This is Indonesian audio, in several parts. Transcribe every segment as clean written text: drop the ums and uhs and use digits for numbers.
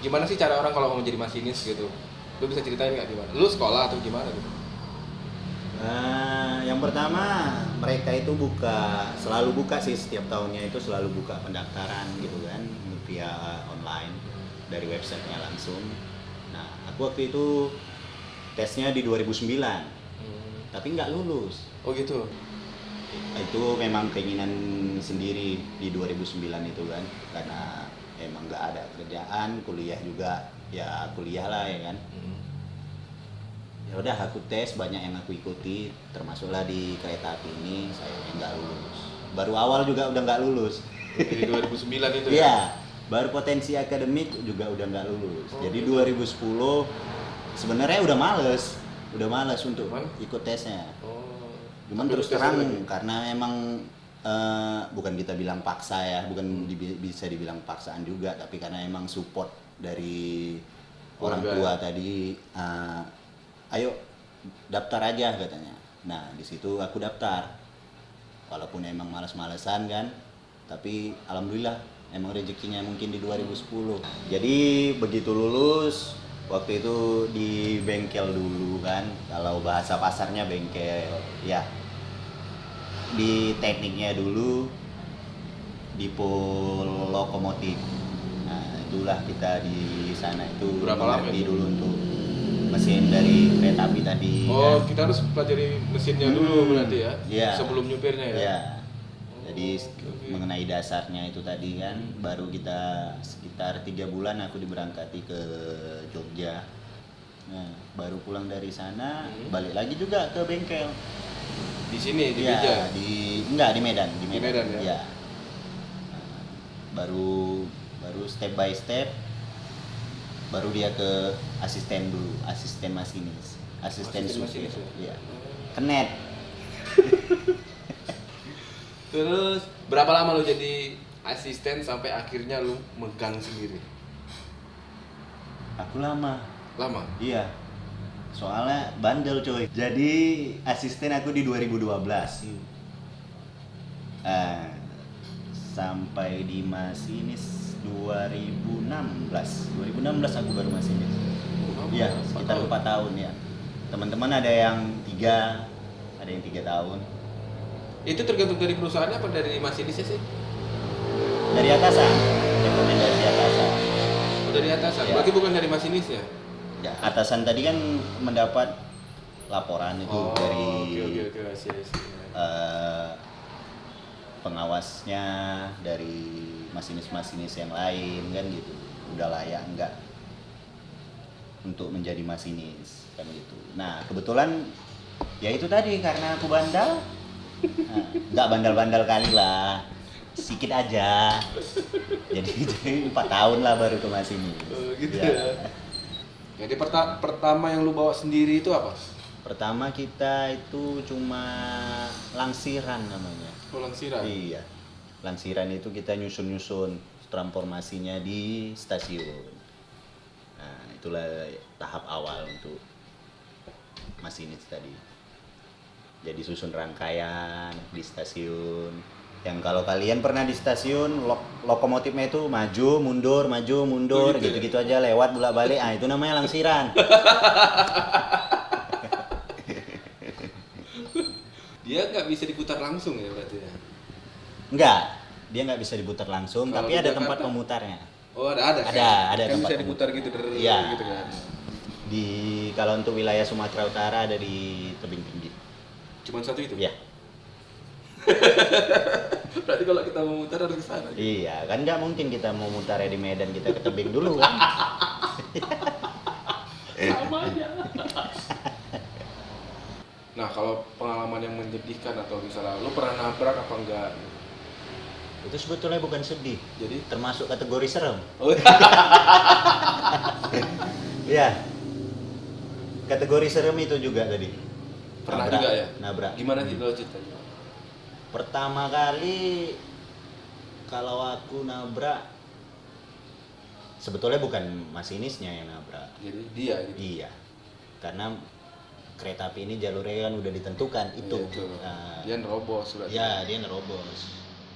gimana sih cara orang kalau mau jadi masinis gitu? Lu bisa ceritain nggak gimana? Lu sekolah atau gimana gitu? Yang pertama mereka itu selalu buka sih, setiap tahunnya itu selalu buka pendaftaran gitu kan via online dari websitenya langsung. Nah aku waktu itu tesnya di 2009 tapi nggak lulus. Oh gitu. Itu memang keinginan sendiri di 2009 itu kan, karena emang nggak ada kerjaan, kuliah juga ya kuliah lah ya kan. Ya udah aku tes, banyak yang aku ikuti, termasuklah di kereta api ini. Saya nggak lulus, baru awal juga udah nggak lulus. Di 2009 itu ya? Iya, baru potensi akademik juga udah nggak lulus. Jadi 2010 sebenarnya udah males untuk ikut tesnya. Cuman terus terang karena emang bukan kita bilang paksa ya, bukan bisa dibilang paksaan juga, tapi karena emang support dari orang tua tadi, ayo daftar aja katanya. Nah di situ aku daftar, walaupun emang males-malesan kan, tapi alhamdulillah emang rezekinya mungkin di 2010. Jadi begitu lulus, waktu itu di bengkel dulu kan, kalau bahasa pasarnya bengkel ya, di tekniknya dulu di pool lokomotif. Nah itulah kita di sana itu berapa lama mengerti dulu untuk mesin dari kereta api tadi. Oh kan? Kita harus pelajari mesinnya dulu berarti ya? Yeah. Sebelum nyupirnya ya? Yeah. Jadi mengenai dasarnya itu tadi kan, baru kita sekitar 3 bulan aku diberangkati ke Jogja. Nah, baru pulang dari sana balik lagi juga ke bengkel. Di sini di ya, Medan? Enggak, di Medan. Di Medan ya? Ya. Baru step by step, baru dia ke asisten dulu, asisten masinis, asisten supir. Ya. Kenet. Terus berapa lama lu jadi asisten sampai akhirnya lu megang sendiri? Aku lama. Lama? Iya. Soalnya bandel coy. Jadi asisten aku di 2012. Sampai di masinis 2016 aku baru masinis. Iya, sekitar 4 tahun ya. Teman-teman ada yang 3, ada yang 3 tahun. Itu tergantung dari perusahaannya apa dari masinisnya sih? Dari atasan, rekomendasi atasan. Oh dari atasan, ya. Berarti bukan dari masinisnya? Ya, atasan tadi kan mendapat laporan itu dari pengawasnya, dari masinis-masinis yang lain kan gitu. Udah layak enggak untuk menjadi masinis kan gitu. Nah kebetulan ya itu tadi karena aku bandel. Nah, nggak bandel-bandel kali lah, sedikit aja. Jadi 4 tahun lah baru ke masinis. Oh, gitu ya. Jadi pertama yang lu bawa sendiri itu apa? Pertama kita itu cuma langsiran namanya. Oh langsiran? Iya, langsiran itu kita nyusun transformasinya di stasiun. Nah itulah tahap awal untuk masinis tadi. Jadi susun rangkaian di stasiun. Yang kalau kalian pernah di stasiun, lokomotifnya itu maju mundur gitu-gitu aja, lewat bolak-balik. Ah itu namanya langsiran. Dia nggak bisa diputar langsung ya berarti ya? Enggak, dia nggak bisa diputar langsung, kalau tapi ada tempat pemutarnya. Oh ada kan? Ada kan tempat bisa diputar gitu, ya. Gitu kan. Kalau untuk wilayah Sumatera Utara ada di Tebing Tinggi. Cuman satu itu? Iya. Berarti kalau kita mau mutar harus ke sana. Iya, kan nggak mungkin kita mau mutarnya di Medan, kita ke tebing dulu kan. Sama aja. Nah, kalau pengalaman yang menyedihkan atau misalnya lu pernah nabrak apa enggak? Itu sebetulnya bukan sedih. Jadi termasuk kategori serem. Oh. Iya. Kategori serem itu juga tadi. Pernah nabrak, juga ya? Nabrak. Gimana sih lo cerita? Pertama kali kalau aku nabrak, sebetulnya bukan masinisnya yang nabrak. Jadi dia gitu? Iya. Karena kereta api ini jalurnya kan udah ditentukan itu. Dia nerobos berarti. Iya, dia nerobos.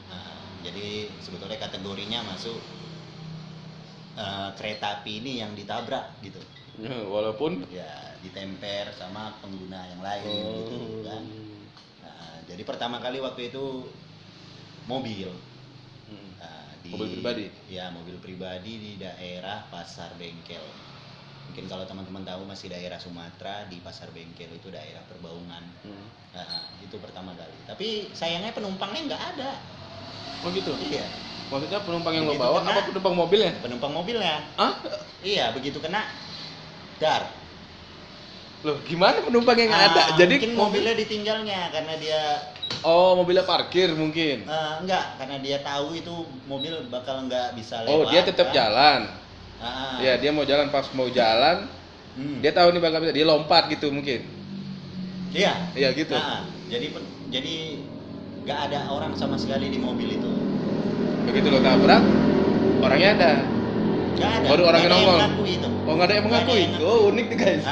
Nah, jadi sebetulnya kategorinya masuk kereta api ini yang ditabrak gitu. Walaupun Ya ditemper sama pengguna yang lain gitu kan. Nah, jadi pertama kali waktu itu mobil. Nah, mobil pribadi. Ya mobil pribadi di daerah Pasar Bengkel. Mungkin kalau teman-teman tahu masih daerah Sumatera, di Pasar Bengkel itu daerah Perbaungan. Nah, itu pertama kali. Tapi sayangnya penumpangnya nggak ada. Oh gitu. Iya. Maksudnya penumpang yang lo Begitu bawa kena- apa penumpang mobilnya? Penumpang mobilnya. Hah? Iya, begitu kena dar. Loh, gimana penumpang yang ada? Jadi mungkin mobilnya ditinggalnya karena dia oh, mobilnya parkir mungkin. enggak, karena dia tahu itu mobil bakal nggak bisa lewat. Oh, dia tetap kan. jalan. Ah, Iya, dia mau jalan, pas mau jalan, dia tahu nih bakal bisa, dia lompat gitu mungkin. Iya. Iya gitu. Jadi nggak ada orang sama sekali di mobil itu. Begitu lo tabrak, orangnya ada. Nggak ada. Baru orangnya nggak ada yang nongol. ngaku itu. Oh, nggak ada yang Nggak ada mengakui. yang ngaku. Oh, unik nih guys.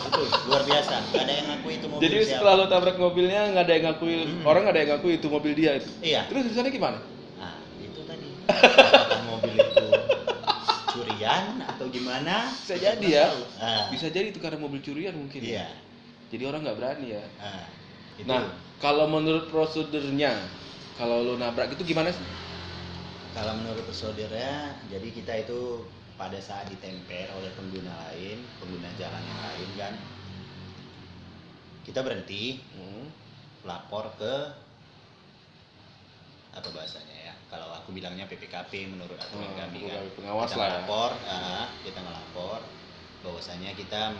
Itu luar biasa. Nggak ada yang ngaku itu mobil Jadi siapa. setelah lo tabrak mobilnya, nggak ada yang ngakui, orang nggak ada yang ngakui itu mobil dia itu. Iya. Terus tulisannya gimana? Nah, itu tadi. Apakah mobil itu curian atau gimana? Bisa jadi ya. Ah, Bisa jadi itu karena mobil curian mungkin. Iya. Jadi orang nggak berani ya. Itu. Nah, kalau menurut prosedurnya, kalau lo nabrak itu gimana sih? Kalau menurut prosedurnya, jadi kita itu pada saat ditemper oleh pengguna lain, pengguna jalan yang lain kan, kita berhenti, lapor ke apa bahasanya ya? Kalau aku bilangnya PPKP menurut aturan kami kan. Pengawas Kita lah. ngelapor, kita ngelapor bahwasanya kita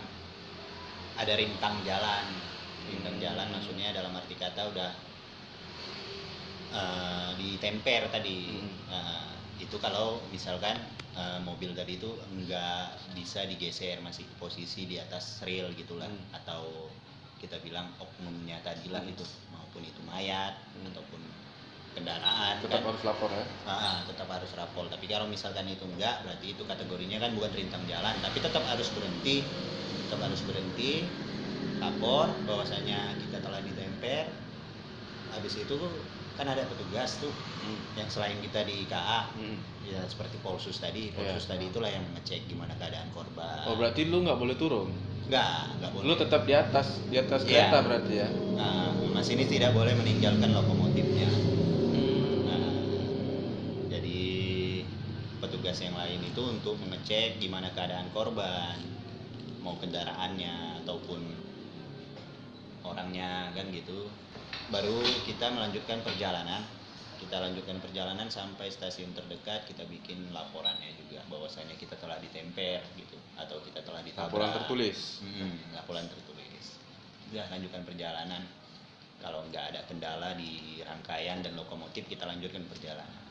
ada rintang jalan. Rintang jalan maksudnya dalam arti kata udah ditemper tadi. Itu kalau misalkan mobil tadi itu nggak bisa digeser, masih posisi di atas rel gitulah, atau kita bilang oknumnya tadi lah itu, maupun itu mayat ataupun kendaraan Tetap kan, harus lapor ya. tetap harus rapol. Tapi kalau misalkan itu enggak, berarti itu kategorinya kan bukan rintang jalan, tapi tetap harus berhenti, lapor bahwasanya kita telah ditemper. Habis itu kan ada petugas tuh yang selain kita di KA, ya seperti Polsus tadi. Tadi itulah yang ngecek gimana keadaan korban. Oh, berarti lu nggak boleh turun? Nggak boleh. Lu tetap di atas Iya. kereta berarti ya? Nah, masinis tidak boleh meninggalkan lokomotifnya. Nah, jadi petugas yang lain itu untuk mengecek gimana keadaan korban, mau kendaraannya ataupun orangnya kan gitu. Baru kita melanjutkan perjalanan. Sampai stasiun terdekat, kita bikin laporannya juga bahwasanya kita telah ditemper gitu, atau kita telah ditabrak. Laporan tertulis. Laporan tertulis. Udah, lanjutkan perjalanan. Kalau nggak ada kendala di rangkaian dan lokomotif, kita lanjutkan perjalanan.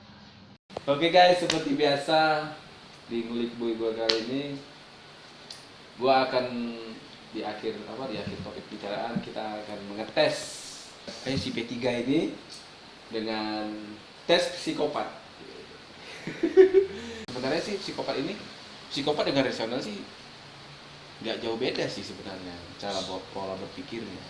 Oke guys, seperti biasa di Ngulik Boy gua kali ini, gua akan di akhir topik bicaraan kita akan mengetes si P3 ini dengan tes psikopat. Sebenarnya sih psikopat dengan rasional sih nggak jauh beda sih sebenarnya cara pola berpikirnya.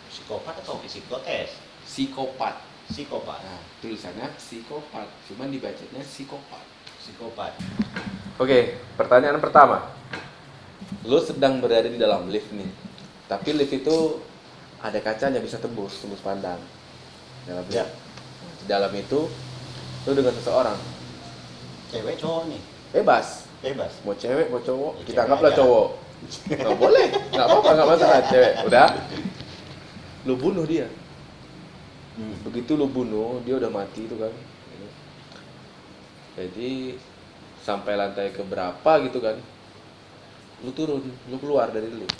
Psikopat atau psikotes? Psikopat. Psikopat. Tulisannya psikopat, cuman dibacanya psikopat. Oke, pertanyaan pertama. Lu sedang berada di dalam lift nih. Tapi lift itu ada kacanya, bisa tembus pandang. Dalam lift. Ya. Di dalam itu lu dengan seseorang. Cewek cowok nih? Bebas. Mau cewek, mau cowok, Ya, kita cewek anggaplah aja. cowok. Nggak boleh, nggak apa-apa, nggak masalah cewek. Udah, lu bunuh dia. Begitu lu bunuh, dia udah mati itu kan. Jadi sampai lantai keberapa gitu kan, lu turun, lu keluar dari lift.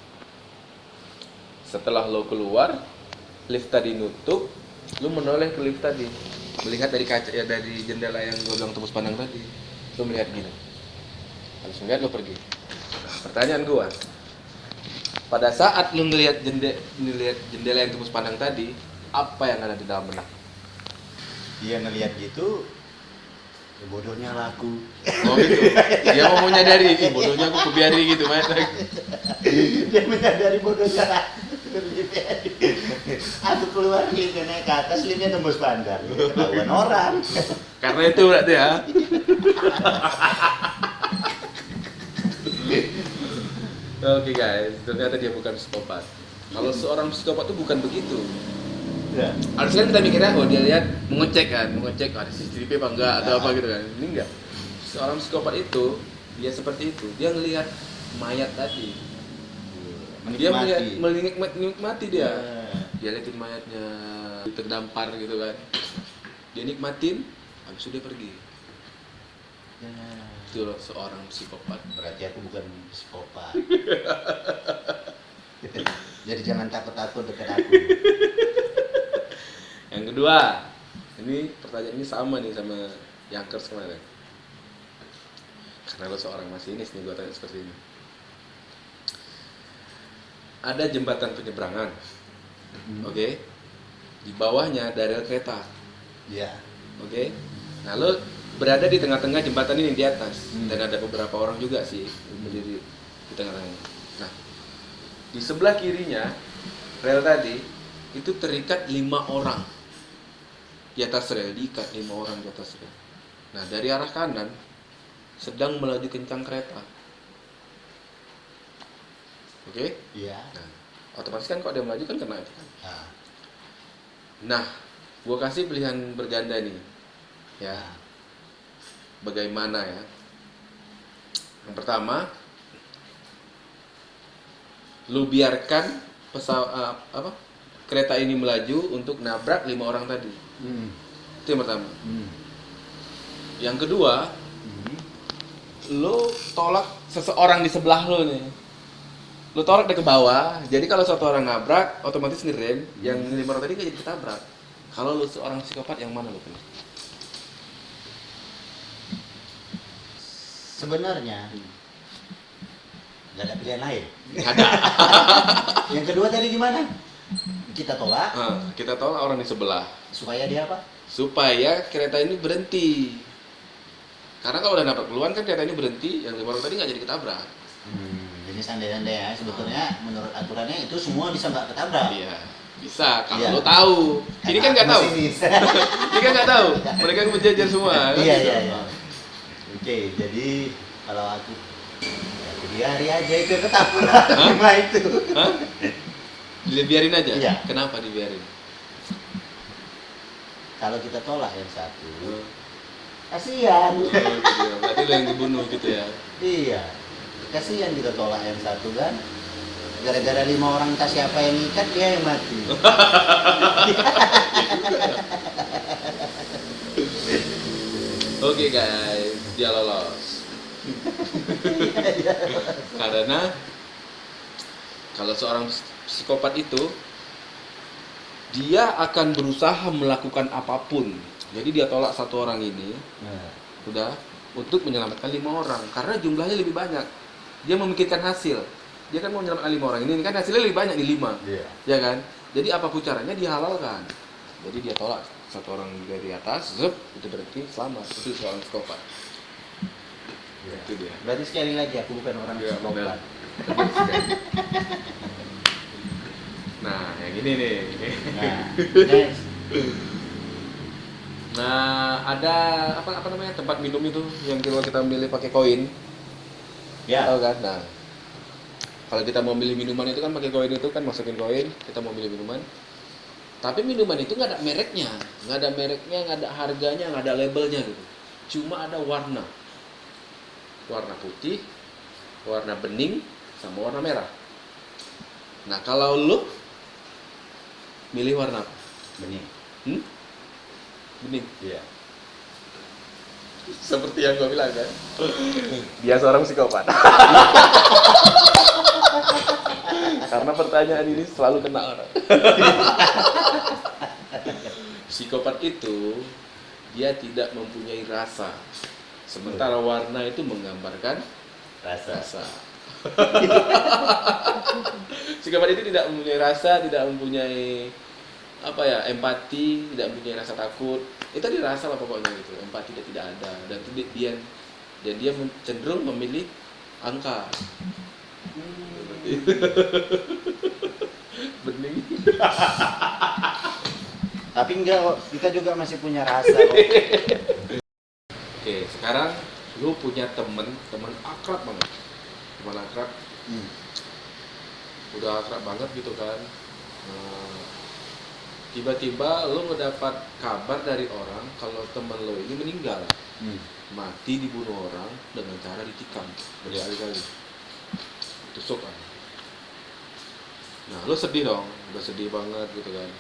Setelah lu keluar, lift tadi nutup, lu menoleh ke lift tadi, melihat dari kaca ya, dari jendela yang gue bilang tembus pandang tadi, lu melihat gini. Habis melihat lu pergi. Pertanyaan gua, pada saat lu ngelihat jendela yang tembus pandang tadi, apa yang ada di dalam benak? Dia ngelihat gitu, ya bodohnya laku. Oh gitu. Dia mau menyadari, bodohnya aku kebiari gitu, Mas. Dia menyadari bodohnya laku. Aku keluar liftnya naik ke atas, liftnya tembus pandang. Ketahuan orang. Karena itu berarti ya. Oke guys, ternyata dia bukan psikopat. Kalau seorang psikopat itu bukan begitu. Ya. Harusnya kan kita mikirnya, oh dia lihat mengecek ada CCTV apa enggak atau apa gitu kan. Ini enggak. Seorang psikopat itu dia seperti itu. Dia ngelihat mayat tadi. Dia menikmati dia. Dia liatin mayatnya terdampar gitu kan. Dia nikmatin, habis itu dia pergi. Itu loh seorang psikopat. Berarti aku bukan psikopat. Jadi jangan takut-takut dekat aku. Yang kedua, ini pertanyaan ini sama nih sama Yankers kemarin. Karena lo seorang masinis nih, gue tanya seperti ini. Ada jembatan penyeberangan, oke? Di bawahnya ada rel kereta, Iya. oke? Nah lo berada di tengah-tengah jembatan ini di atas, dan ada beberapa orang juga sih berdiri di tengah-tengah. Nah, di sebelah kirinya rel tadi itu terikat 5 orang di atas rel, diikat 5 orang di atas rel. Nah, dari arah kanan sedang melaju kencang kereta. Oke? Iya. Nah, otomatis kan kalau dia melaju kan kena itu kan. Ah. Nah, gua kasih pilihan berganda nih. Ya. Bagaimana ya? Yang pertama, lu biarkan kereta ini melaju untuk nabrak 5 orang tadi. Itu yang pertama. Yang kedua, lo tolak seseorang di sebelah lo nih. Lo tolak dia ke bawah. Jadi kalau suatu orang nabrak, otomatis ngerem. Yang 5 orang tadi nggak jadi ketabrak. Kalau lo seorang psikopat, yang mana lo pilih? Sebenarnya nggak ada pilihan lain. Ada. Yang kedua tadi gimana? Kita tolak Kita tolak orang di sebelah supaya dia apa? supaya kereta ini berhenti. Karena kalau udah nabrak duluan kan kereta ini berhenti, yang 5 orang tadi nggak jadi ketabrak. Ini santai-santai ya. Sebetulnya menurut aturannya itu semua bisa nggak ketabrak. Iya, bisa kalau Iya. lo tahu. Ini kan nggak tahu. Masinis. Ini kan nggak tahu. Mereka kan berjajar semua. Kan Iya gitu. iya. Oke, jadi kalau aku biari aja itu ketabrak lima itu. Hah? Dibiarin aja? Iya. Kenapa dibiarin? Kalau kita tolak yang satu, kasihan. Oh, gitu ya. Berarti lo yang dibunuh gitu ya? Iya, kasihan kita tolak yang satu kan. Gara-gara 5 orang entah siapa yang ikat dia yang mati. Oke guys, dia lolos. Karena kalau seorang psikopat itu dia akan berusaha melakukan apapun. Jadi dia tolak satu orang ini, udah untuk menyelamatkan 5 orang karena jumlahnya lebih banyak. Dia memikirkan hasil. Dia kan mau menyelamatkan 5 orang ini kan hasilnya lebih banyak di 5. Iya. Ya kan? Jadi apapun caranya dihalalkan. Jadi dia tolak satu orang dari atas, itu berarti selamat. Itu seorang psikopat. Iya. Itu dia. Berarti sekali lagi aku bukan orang Iya, psikopat. Nah, yang ini nih. Nah, next. Nah, ada apa namanya tempat minum itu yang kalau kita milih pakai koin. Ya. Tahu kan? Nah, kalau kita mau milih minuman itu kan pakai koin itu kan masukin koin, kita mau milih minuman. Tapi minuman itu nggak ada mereknya, nggak ada harganya, nggak ada labelnya gitu. Cuma ada warna putih, warna bening, sama warna merah. Nah, kalau lu milih warna apa? Benih. Bening. Iya. Seperti yang gue bilang kan, dia seorang psikopat. Karena pertanyaan ini selalu kena orang. Psikopat itu dia tidak mempunyai rasa, sementara warna itu menggambarkan rasa. Psikopat itu tidak mempunyai rasa, tidak mempunyai empati, tidak mempunyai rasa takut. Itu dirasa lah pokoknya gitu. Empati dia tidak ada dan dia cenderung memilih angka. Bening. Tapi enggak kok, kita juga masih punya rasa kok. Oke, sekarang lu punya teman akrab banget. Teman akrab Udah akrab banget gitu kan. Tiba-tiba lo ngedapat kabar dari orang kalau teman lo ini meninggal, mati dibunuh orang dengan cara ditikam berkali-kali, tusuk kan. Nah lo sedih dong, udah sedih banget gitu kan.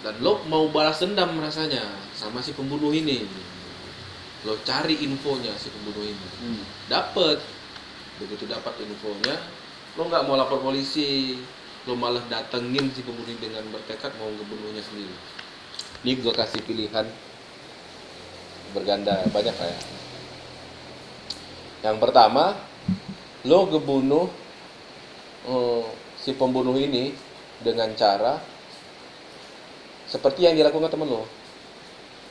Dan lo mau balas dendam rasanya sama si pembunuh ini. Lo cari infonya si pembunuh ini, dapet. Begitu dapat infonya, lo nggak mau lapor polisi, lo malah datengin si pembunuh dengan bertekad mau ngebunuhnya sendiri. Ini gue kasih pilihan berganda banyak lah ya. Yang pertama, lo ngebunuh si pembunuh ini dengan cara seperti yang dilakukan temen lo,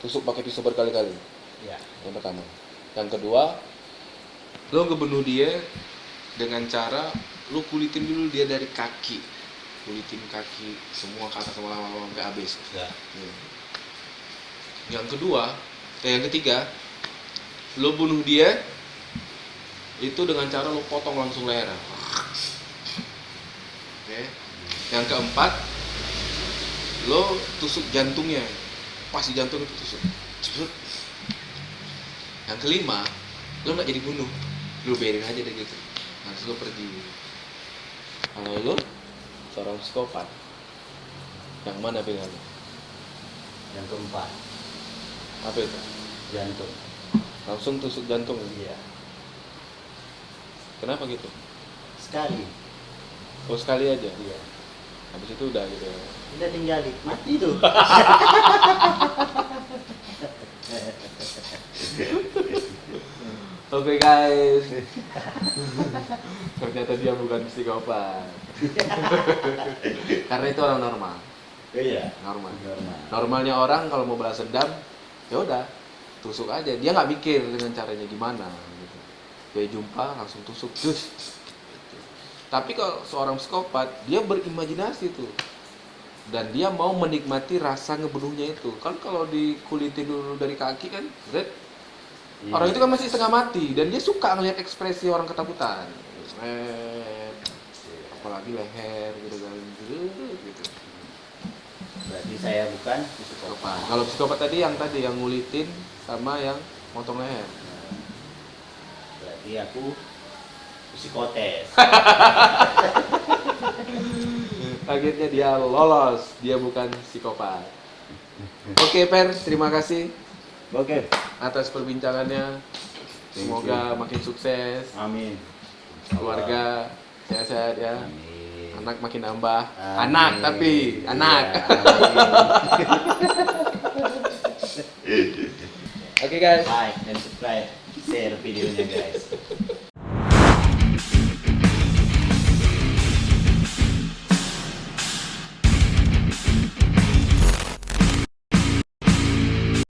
tusuk pakai pisau berkali-kali. Ya. Yang pertama. Yang kedua, lo ngebunuh dia dengan cara lo kulitin dulu dia dari kaki, kulitin kaki semua ke atas sampai habis. Ya. Yang ketiga, lo bunuh dia itu dengan cara lo potong langsung leher. Oke. Yang keempat, lo tusuk jantungnya, pas di jantung itu tusuk. Yang kelima, lo nggak jadi bunuh, lo biarin aja deh gitu, nanti lo pergi. Kalau lo seorang psikopat, yang mana pilihan lo? Yang keempat, Apa itu? jantung. Langsung tusuk jantung. Iya. Kenapa gitu? Sekali. Oh sekali aja. Iya. Habis itu udah gitu. Udah tinggalin, mati tuh. Oke guys. Ternyata dia bukan psikopat. Karena itu orang normal. Iya. Normal. Normal. Normalnya orang kalau mau balas dendam, ya udah tusuk aja. Dia nggak mikir dengan caranya gimana. Gitu. Dia jumpa langsung tusuk, dus. Tapi kalau seorang psikopat, dia berimajinasi tuh. Dan dia mau menikmati rasa ngebunuhnya itu. Kan kalau dikulitin dulu dari kaki kan, red. Iya. Orang itu kan masih setengah mati dan dia suka ngelihat ekspresi orang ketakutan. Red. Apalagi leher gitu kan. Gitu. Berarti saya bukan psikopat. Psikopat. Kalau psikopat tadi yang ngulitin sama yang motong leher. Berarti aku psikotes. Akhirnya dia lolos, dia bukan psikopat. Oke Per, terima kasih Oke. atas perbincangannya. Semoga makin sukses, Amin. keluarga sehat-sehat ya. Amin. Anak makin nambah. Amin. Anak tapi anak. Iya, amin. Oke guys. Like dan subscribe, share videonya guys.